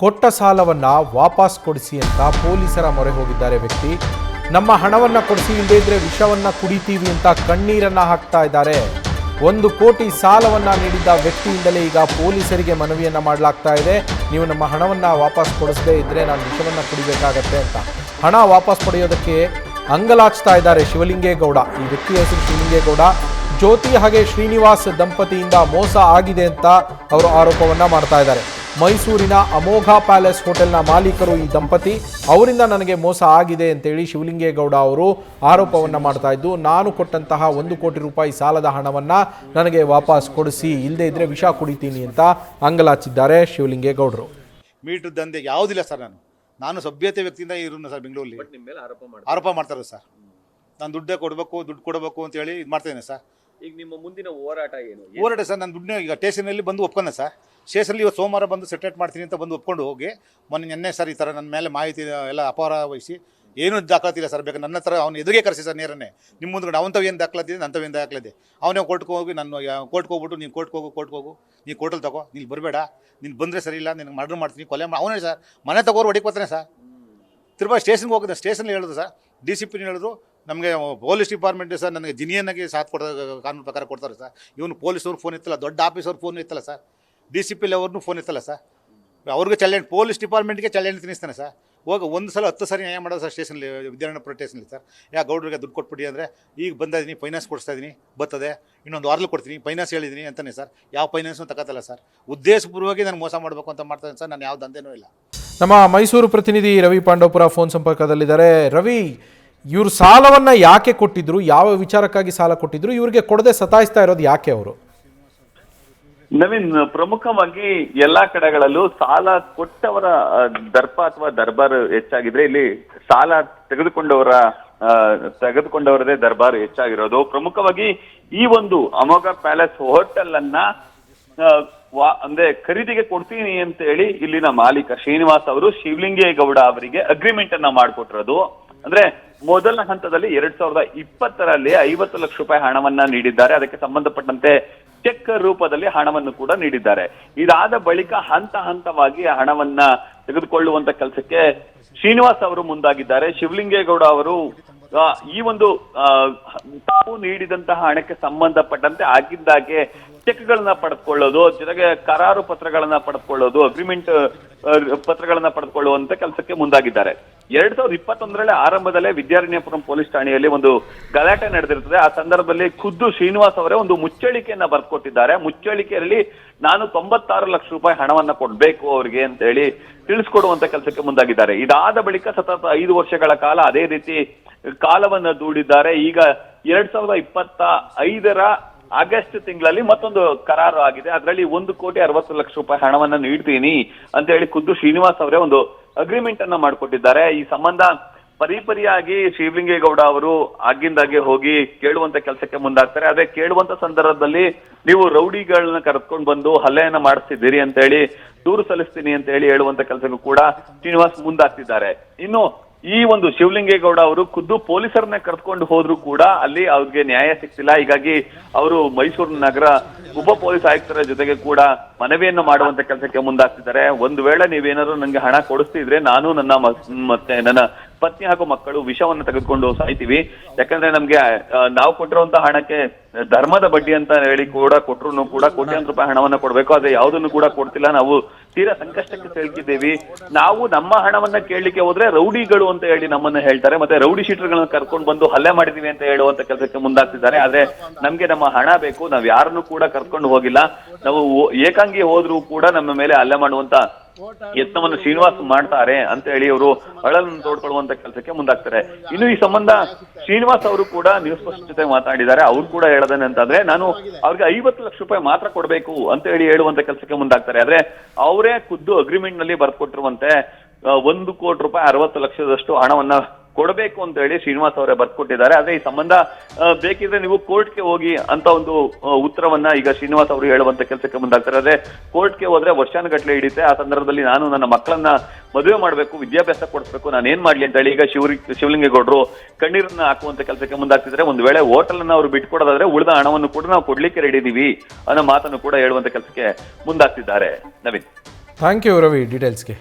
ಕೊಟ್ಟ ಸಾಲವನ್ನು ವಾಪಸ್ ಕೊಡಿಸಿ ಅಂತ ಪೊಲೀಸರ ಮೊರೆ ಹೋಗಿದ್ದಾರೆ ವ್ಯಕ್ತಿ. ನಮ್ಮ ಹಣವನ್ನು ಕೊಡಿಸಿ, ಇಲ್ಲದೇ ಇದ್ರೆ ವಿಷವನ್ನು ಕುಡಿತೀವಿ ಅಂತ ಕಣ್ಣೀರನ್ನು ಹಾಕ್ತಾ ಇದ್ದಾರೆ. 1 ಕೋಟಿ ಸಾಲವನ್ನು ನೀಡಿದ್ದ ವ್ಯಕ್ತಿಯಿಂದಲೇ ಈಗ ಪೊಲೀಸರಿಗೆ ಮನವಿಯನ್ನು ಮಾಡಲಾಗ್ತಾ ಇದೆ. ನೀವು ನಮ್ಮ ಹಣವನ್ನು ವಾಪಸ್ ಕೊಡಿಸದೇ ಇದ್ದರೆ ನಾನು ವಿಷವನ್ನು ಕುಡಿಬೇಕಾಗತ್ತೆ ಅಂತ. ಹಣ ವಾಪಸ್ ಪಡೆಯೋದಕ್ಕೆ ಅಂಗಲಾಚ್ತಾ ಇದ್ದಾರೆ ಶಿವಲಿಂಗೇಗೌಡ. ಈ ವ್ಯಕ್ತಿಯ ಹೆಸರು ಶಿವಲಿಂಗೇಗೌಡ. ಜ್ಯೋತಿ ಹಾಗೆ ಶ್ರೀನಿವಾಸ್ ದಂಪತಿಯಿಂದ ಮೋಸ ಆಗಿದೆ ಅಂತ ಅವರು ಆರೋಪವನ್ನು ಮಾಡ್ತಾ ಇದ್ದಾರೆ. ಮೈಸೂರಿನ ಅಮೋಘ ಪ್ಯಾಲೇಸ್ ಹೋಟೆಲ್ನ ಮಾಲೀಕರು ಈ ದಂಪತಿ. ಅವರಿಂದ ನನಗೆ ಮೋಸ ಆಗಿದೆ ಅಂತೇಳಿ ಶಿವಲಿಂಗೇಗೌಡ ಅವರು ಆರೋಪವನ್ನು ಮಾಡ್ತಾ ಇದ್ದು, ನಾನು ಕೊಟ್ಟಂತಹ 1 ಕೋಟಿ ರೂಪಾಯಿ ಸಾಲದ ಹಣವನ್ನು ನನಗೆ ವಾಪಸ್ ಕೊಡಿಸಿ, ಇಲ್ಲದೇ ಇದ್ದರೆ ವಿಷ ಕುಡಿತೀನಿ ಅಂತ ಅಂಗಲಾಚಿದ್ದಾರೆ ಶಿವಲಿಂಗೇಗೌಡರು. ಮೀಟರ್ ದಂಧೆ ಯಾವುದಿಲ್ಲ ಸರ್. ನಾನು ಸಭ್ಯತೆ ವ್ಯಕ್ತಿಯಿಂದ ಇರೋನು ಸರ್ ಬೆಂಗಳೂರಲ್ಲಿ. ಆರೋಪ ಮಾಡ್ತಾರೆ ಸರ್. ನಾನು ದುಡ್ಡು ಕೊಡಬೇಕು ಅಂತೇಳಿ ಇದು ಮಾಡ್ತೇನೆ ಸರ್. ಈಗ ನಿಮ್ಮ ಮುಂದಿನ ಹೋರಾಟ ಏನು? ಹೋರಾಟ ಸರ್, ನಾನು ದುಡ್ಡು ಈಗ ಸ್ಟೇಷನಲ್ಲಿ ಬಂದು ಒಪ್ಕೊಂಡೆ ಸರ್. ಸ್ಟೇಷನಲ್ಲಿ ಇವತ್ತು ಸೋಮವಾರ ಬಂದು ಸೆಟ್ರೇಟ್ ಮಾಡ್ತೀನಿ ಅಂತ ಬಂದು ಒಪ್ಕೊಂಡು ಹೋಗಿ ಮೊನ್ನೆ ಸರ್ ಈ ಥರ ನನ್ನ ಮೇಲೆ ಮಾಹಿತಿ ಎಲ್ಲ ಅಪಾರ ವಹಿಸಿ ಏನೂ ದಾಖಲಾತಿ ಇಲ್ಲ ಸರ್. ಬೇಕು ನನ್ನ ಹತ್ರ ಅವ್ನು ಎದುರಿಗೆ ಕರೆಸಿ ಸರ್ ನೇರನೇ. ನಿಮ್ಮ ಮುಂದೆ ಅವಂಥವು ಏನು ದಾಖಲಾತಿ ಇದೆ, ನಂಥವು ಏನು ದಾಖಲಾತಿ. ಅವನೇ ಕೋರ್ಟ್ಗೆ ಹೋಗಿ ನಾನು ಕೋರ್ಟ್ಗೆ ಹೋಗ್ಬಿಟ್ಟು ನೀನು ಕೋರ್ಟ್ಗೆ ಹೋಗು, ನೀನು ಕೋರ್ಟಲ್ಲಿ ತಗೋ, ನೀನು ಬರಬೇಡ, ನೀನು ಬಂದರೆ ಸರಿ ಇಲ್ಲ, ನಿನಗೆ ಮರ್ಡರ್ ಮಾಡ್ತೀನಿ, ಕೊಲೆ ಅವನೇ ಸರ್. ಮನೆ ತಗೋರು ಹೊಡಿಕೋತಾನೆ ಸರ್. ತಿರ್ಬಾ ಸ್ಟೇಷನ್ಗೆ ಹೋಗಿದ್ದೆ. ಸ್ಟೇಷನ್ಲಿ ಹೇಳಿದ್ರು ಸರ್, DCP ಹೇಳಿದ್ರು ನಮಗೆ ಪೊಲೀಸ್ ಡಿಪಾರ್ಟ್ಮೆಂಟ್ ಸರ್ ನನಗೆ ಜಿನಿಯನ್ನಾಗಿ ಸಾಥ್ ಕಾನೂನು ಪ್ರಕಾರ ಕೊಡ್ತಾರೆ ಸರ್. ಇವನು ಪೊಲೀಸವ್ರು ಫೋನ್ ಇತ್ತಲ್ಲ, ದೊಡ್ಡ ಆಫೀಸವ್ರು ಫೋನ್ ಇತ್ತಲ್ಲ ಸರ್, DCP ಅವ್ರನ್ನೂ ಫೋನ್ ಇತ್ತಲ್ಲ ಸರ್. ಅವ್ರಿಗೆ ಚಲೆಂಜ್, ಪೊಲೀಸ್ ಡಿಪಾರ್ಟ್ಮೆಂಟ್ಗೆ ಚಲೆಂಜ್ ತಿನ್ನಿಸ್ತಾನೆ ಸರ್. ಹೋಗಿ 1 ಸಲ 10 ಸಾರಿ ನ್ಯಾಯ ಮಾಡೋದು ಸರ್ ಸ್ಟೇಷನಲ್ಲಿ, ವಿದ್ಯಾರಣ್ಯಪುರ ಸ್ಟೇಷನಲ್ಲಿ ಸರ್. ಗೌಡ್ರಿಗೆ ದುಡ್ಡು ಕೊಟ್ಬಿಡಿ ಅಂದರೆ ಈಗ ಬಂದಿದ್ದೀನಿ, ಫೈನಾನ್ಸ್ ಕೊಡಿಸ್ತಾ ಇದ್ದೀನಿ, ಬರ್ತದೆ, ಇನ್ನೊಂದು ವಾರದಲ್ಲಿ ಕೊಡ್ತೀನಿ, ಫೈನಾನ್ಸ್ ಹೇಳಿದ್ದೀನಿ ಅಂತಾನೆ ಸರ್. ಯಾವ ಫೈನಾನ್ಸು ತಗೋತಲ್ಲ ಸರ್. ಉದ್ದೇಶಪೂರ್ವವಾಗಿ ನಾನು ಮೋಸ ಮಾಡಬೇಕು ಅಂತ ಮಾಡ್ತಾನೆ ಸರ್. ನಾನು ಯಾವ ದಂಧೆನೂ ಇಲ್ಲ. ನಮ್ಮ ಮೈಸೂರು ಪ್ರತಿನಿಧಿ ರವಿ ಪಾಂಡವಪುರ ಫೋನ್ ಸಂಪರ್ಕದಲ್ಲಿದ್ದಾರೆ. ರವಿ, ಇವರು ಸಾಲವನ್ನು ಯಾಕೆ ಕೊಟ್ಟಿದ್ರು, ಯಾವ ವಿಚಾರಕ್ಕಾಗಿ ಸಾಲ ಕೊಟ್ಟಿದ್ರು, ಇವರಿಗೆ ಕೊಡದೆ ಸತಾಯಿಸ್ತಾ ಇರೋದು ಯಾಕೆ ಅವರು? ನವೀನ್, ಪ್ರಮುಖವಾಗಿ ಎಲ್ಲಾ ಕಡೆಗಳಲ್ಲೂ ಸಾಲ ಕೊಟ್ಟವರ ದರ್ಪ ಅಥವಾ ದರ್ಬಾರ್ ಹೆಚ್ಚಾಗಿದ್ರೆ ಇಲ್ಲಿ ಸಾಲ ತೆಗೆದುಕೊಂಡವರದೇ ದರ್ಬಾರ್ ಹೆಚ್ಚಾಗಿರೋದು. ಪ್ರಮುಖವಾಗಿ ಈ ಒಂದು ಅಮೋಘ ಪ್ಯಾಲೇಸ್ ಹೋಟೆಲ್ ಅನ್ನ ಅಂದ್ರೆ ಖರೀದಿಗೆ ಕೊಡ್ತೀನಿ ಅಂತ ಹೇಳಿ ಇಲ್ಲಿನ ಮಾಲೀಕ ಶ್ರೀನಿವಾಸ್ ಅವರು ಶಿವಲಿಂಗೇಗೌಡ ಅವರಿಗೆ ಅಗ್ರಿಮೆಂಟ್ ಅನ್ನ ಮಾಡಿಕೊಟ್ಟಿರೋದು. ಅಂದ್ರೆ ಮೊದಲ ಹಂತದಲ್ಲಿ 2020ರಲ್ಲಿ 50 ಲಕ್ಷ ರೂಪಾಯಿ ಹಣವನ್ನ ನೀಡಿದ್ದಾರೆ. ಅದಕ್ಕೆ ಸಂಬಂಧಪಟ್ಟಂತೆ ಚೆಕ್ ರೂಪದಲ್ಲಿ ಹಣವನ್ನು ಕೂಡ ನೀಡಿದ್ದಾರೆ. ಇದಾದ ಬಳಿಕ ಹಂತವಾಗಿ ಹಣವನ್ನ ತೆಗೆದುಕೊಳ್ಳುವಂತ ಕೆಲಸಕ್ಕೆ ಶ್ರೀನಿವಾಸ್ ಅವರು ಮುಂದಾಗಿದ್ದಾರೆ. ಶಿವಲಿಂಗೇಗೌಡ ಅವರು ಈ ಒಂದು ತಾವು ನೀಡಿದಂತಹ ಹಣಕ್ಕೆ ಸಂಬಂಧಪಟ್ಟಂತೆ ಆಗಿದ್ದಾಗೆ ಚೆಕ್ಗಳನ್ನ ಪಡೆದುಕೊಳ್ಳೋದು, ಜೊತೆಗೆ ಕರಾರು ಪತ್ರಗಳನ್ನ ಪಡೆದುಕೊಳ್ಳೋದು, ಅಗ್ರಿಮೆಂಟ್ ಪತ್ರಗಳನ್ನ ಪಡೆದುಕೊಳ್ಳುವಂತ ಕೆಲಸಕ್ಕೆ ಮುಂದಾಗಿದ್ದಾರೆ. 2021ರಲ್ಲಿ ಆರಂಭದಲ್ಲೇ ವಿದ್ಯಾರಣ್ಯಪುರಂ ಪೊಲೀಸ್ ಠಾಣೆಯಲ್ಲಿ ಒಂದು ಗಲಾಟೆ ನಡೆದಿರ್ತದೆ. ಆ ಸಂದರ್ಭದಲ್ಲಿ ಖುದ್ದು ಶ್ರೀನಿವಾಸ್ ಅವರೇ ಒಂದು ಮುಚ್ಚಳಿಕೆಯನ್ನ ಬರೆದುಕೊಟ್ಟಿದ್ದಾರೆ. ಮುಚ್ಚಳಿಕೆಯಲ್ಲಿ ನಾನು 96 ಲಕ್ಷ ರೂಪಾಯಿ ಹಣವನ್ನ ಕೊಡ್ಬೇಕು ಅವರಿಗೆ ಅಂತ ಹೇಳಿ ತಿಳಿಸ್ಕೊಡುವಂತ ಕೆಲಸಕ್ಕೆ ಮುಂದಾಗಿದ್ದಾರೆ. ಇದಾದ ಬಳಿಕ ಸತತ 5 ವರ್ಷಗಳ ಕಾಲ ಅದೇ ರೀತಿ ಕಾಲವನ್ನ ದೂಡಿದ್ದಾರೆ. ಈಗ 2025ರ ಆಗಸ್ಟ್ ತಿಂಗಳಲ್ಲಿ ಮತ್ತೊಂದು ಕರಾರು ಆಗಿದೆ. ಅದರಲ್ಲಿ 1,60 ಲಕ್ಷ ರೂಪಾಯಿ ಹಣವನ್ನ ನೀಡ್ತೀನಿ ಅಂತ ಹೇಳಿ ಖುದ್ದು ಶ್ರೀನಿವಾಸ್ ಅವರೇ ಒಂದು ಅಗ್ರಿಮೆಂಟ್ ಅನ್ನ ಮಾಡಿಕೊಟ್ಟಿದ್ದಾರೆ. ಈ ಸಂಬಂಧ ಪರಿಪರಿಯಾಗಿ ಶಿವಲಿಂಗೇಗೌಡ ಅವರು ಆಗಿಂದಾಗೆ ಹೋಗಿ ಕೇಳುವಂತ ಕೆಲಸಕ್ಕೆ ಮುಂದಾಗ್ತಾರೆ. ಅದೇ ಕೇಳುವಂತ ಸಂದರ್ಭದಲ್ಲಿ ನೀವು ರೌಡಿಗಳನ್ನ ಕರೆದುಕೊಂಡು ಬಂದು ಹಲ್ಲೆಯನ್ನ ಮಾಡಿಸ್ತಿದ್ದೀರಿ ಅಂತ ಹೇಳಿ ದೂರು ಸಲ್ಲಿಸ್ತೀನಿ ಅಂತ ಹೇಳಿ ಹೇಳುವಂತ ಕೆಲಸಕ್ಕೂ ಕೂಡ ಶ್ರೀನಿವಾಸ್ ಮುಂದಾಗ್ತಿದ್ದಾರೆ. ಇನ್ನು ಈ ಒಂದು ಶಿವಲಿಂಗೇಗೌಡ ಅವರು ಖುದ್ದು ಪೊಲೀಸರನ್ನ ಕರೆದುಕೊಂಡು ಹೋದ್ರು ಕೂಡ ಅಲ್ಲಿ ಅವ್ರಿಗೆ ನ್ಯಾಯ ಸಿಗ್ತಿಲ್ಲ. ಹೀಗಾಗಿ ಅವರು ಮೈಸೂರು ನಗರ ಉಪ ಪೊಲೀಸ್ ಆಯುಕ್ತರ ಜೊತೆಗೆ ಕೂಡ ಮನವಿಯನ್ನು ಮಾಡುವಂತ ಕೆಲಸಕ್ಕೆ ಮುಂದಾಗ್ತಿದ್ದಾರೆ. ಒಂದು ವೇಳೆ ನೀವೇನಾದ್ರು ನಂಗೆ ಹಣ ಕೊಡಿಸ್ತಿದ್ರೆ ನಾನು ನನ್ನ ಪತ್ನಿ ಹಾಗೂ ಮಕ್ಕಳು ವಿಷವನ್ನು ತೆಗೆದುಕೊಂಡು ಸಾಯ್ತೀವಿ. ಯಾಕಂದ್ರೆ ನಮ್ಗೆ ನಾವು ಕೊಟ್ಟಿರುವಂತ ಹಣಕ್ಕೆ ಧರ್ಮದ ಬಡ್ಡಿ ಅಂತ ಹೇಳಿ ಕೂಡ ಕೊಟ್ಟರು ಕೂಡ ಕೋಟ್ಯಾಂತರ ರೂಪಾಯಿ ಹಣವನ್ನ ಕೊಡ್ಬೇಕು. ಆದ್ರೆ ಯಾವುದನ್ನು ಕೂಡ ಕೊಡ್ತಿಲ್ಲ. ನಾವು ತೀರಾ ಸಂಕಷ್ಟಕ್ಕೆ ಸಿಲುಕಿದ್ದೀವಿ. ನಾವು ನಮ್ಮ ಹಣವನ್ನ ಕೇಳಲಿಕ್ಕೆ ಹೋದ್ರೆ ರೌಡಿಗಳು ಅಂತ ಹೇಳಿ ನಮ್ಮನ್ನ ಹೇಳ್ತಾರೆ. ಮತ್ತೆ ರೌಡಿ ಶೀಟರ್ಗಳನ್ನ ಕರ್ಕೊಂಡು ಬಂದು ಹಲ್ಲೆ ಮಾಡಿದೀವಿ ಅಂತ ಹೇಳುವಂತ ಕೆಲಸಕ್ಕೆ ಮುಂದಾಗ್ತಿದ್ದಾರೆ. ಆದ್ರೆ ನಮ್ಗೆ ನಮ್ಮ ಹಣ ಬೇಕು. ನಾವ್ ಯಾರನ್ನು ಕೂಡ ಕರ್ಕೊಂಡು ಹೋಗಿಲ್ಲ. ನಾವು ಏಕಾಂಗಿ ಹೋದ್ರೂ ಕೂಡ ನಮ್ಮ ಮೇಲೆ ಹಲ್ಲೆ ಮಾಡುವಂತ ಯತ್ನವನ್ನು ಶ್ರೀನಿವಾಸ್ ಮಾಡ್ತಾರೆ ಅಂತ ಹೇಳಿ ಅವರು ಅಳಲನ್ನು ತೋಡ್ಕೊಳ್ಳುವಂತ ಕೆಲಸಕ್ಕೆ ಮುಂದಾಗ್ತಾರೆ. ಇನ್ನು ಈ ಸಂಬಂಧ ಶ್ರೀನಿವಾಸ್ ಅವರು ಕೂಡ ನ್ಯೂಸ್ ಫಸ್ಟ್ ಜೊತೆ ಮಾತಾಡಿದ್ದಾರೆ. ಅವ್ರು ಕೂಡ ಹೇಳೋದೇನೆ ಅಂತಂದ್ರೆ ನಾನು ಅವ್ರಿಗೆ 50 ಲಕ್ಷ ರೂಪಾಯಿ ಮಾತ್ರ ಕೊಡ್ಬೇಕು ಅಂತ ಹೇಳಿ ಹೇಳುವಂತ ಕೆಲಸಕ್ಕೆ ಮುಂದಾಗ್ತಾರೆ. ಆದ್ರೆ ಅವರೇ ಖುದ್ದು ಅಗ್ರಿಮೆಂಟ್ ನಲ್ಲಿ ಬರ್ಕೊಟ್ಟಿರುವಂತೆ 1 ಕೋಟಿ ರೂಪಾಯಿ 60 ಲಕ್ಷದಷ್ಟು ಹಣವನ್ನ ಕೊಡಬೇಕು ಅಂತ ಹೇಳಿ ಶ್ರೀನಿವಾಸ್ ಅವರೇ ಬರ್ಕೊಟ್ಟಿದ್ದಾರೆ. ಆದ್ರೆ ಈ ಸಂಬಂಧ ಬೇಕಿದ್ರೆ ನೀವು ಕೋರ್ಟ್ಗೆ ಹೋಗಿ ಅಂತ ಒಂದು ಉತ್ತರವನ್ನ ಈಗ ಶ್ರೀನಿವಾಸ್ ಅವರು ಹೇಳುವಂತ ಕೆಲಸಕ್ಕೆ ಮುಂದಾಗ್ತಾರೆ. ಆದ್ರೆ ಕೋರ್ಟ್ಗೆ ಹೋದ್ರೆ ವರ್ಷಾನುಗಟ್ಲೆ ಹಿಡಿತೆ. ಆ ಸಂದರ್ಭದಲ್ಲಿ ನಾನು ನನ್ನ ಮಕ್ಕಳನ್ನ ಮದುವೆ ಮಾಡ್ಬೇಕು, ವಿದ್ಯಾಭ್ಯಾಸ ಕೊಡಿಸ್ಬೇಕು, ನಾನು ಏನ್ ಮಾಡ್ಲಿ ಅಂತ ಹೇಳಿ ಈಗ ಶಿವಲಿಂಗೇಗೌಡರು ಕಣ್ಣೀರನ್ನ ಹಾಕುವಂತ ಕೆಲಸಕ್ಕೆ ಮುಂದಾಗ್ತಿದ್ರೆ. ಒಂದು ವೇಳೆ ಹೋಟೆಲ್ ಅನ್ನ ಅವರು ಬಿಟ್ಕೊಡೋದಾದ್ರೆ ಉಳಿದ ಹಣವನ್ನು ಕೂಡ ನಾವು ಕೊಡ್ಲಿಕ್ಕೆ ರೆಡಿ ಇದೀವಿ ಅನ್ನೋ ಮಾತನ್ನು ಕೂಡ ಹೇಳುವಂತ ಕೆಲಸಕ್ಕೆ ಮುಂದಾಗ್ತಿದ್ದಾರೆ. ನವೀನ್. Thank you Ravi ಡೀಟೇಲ್ಸ್ಗೆ.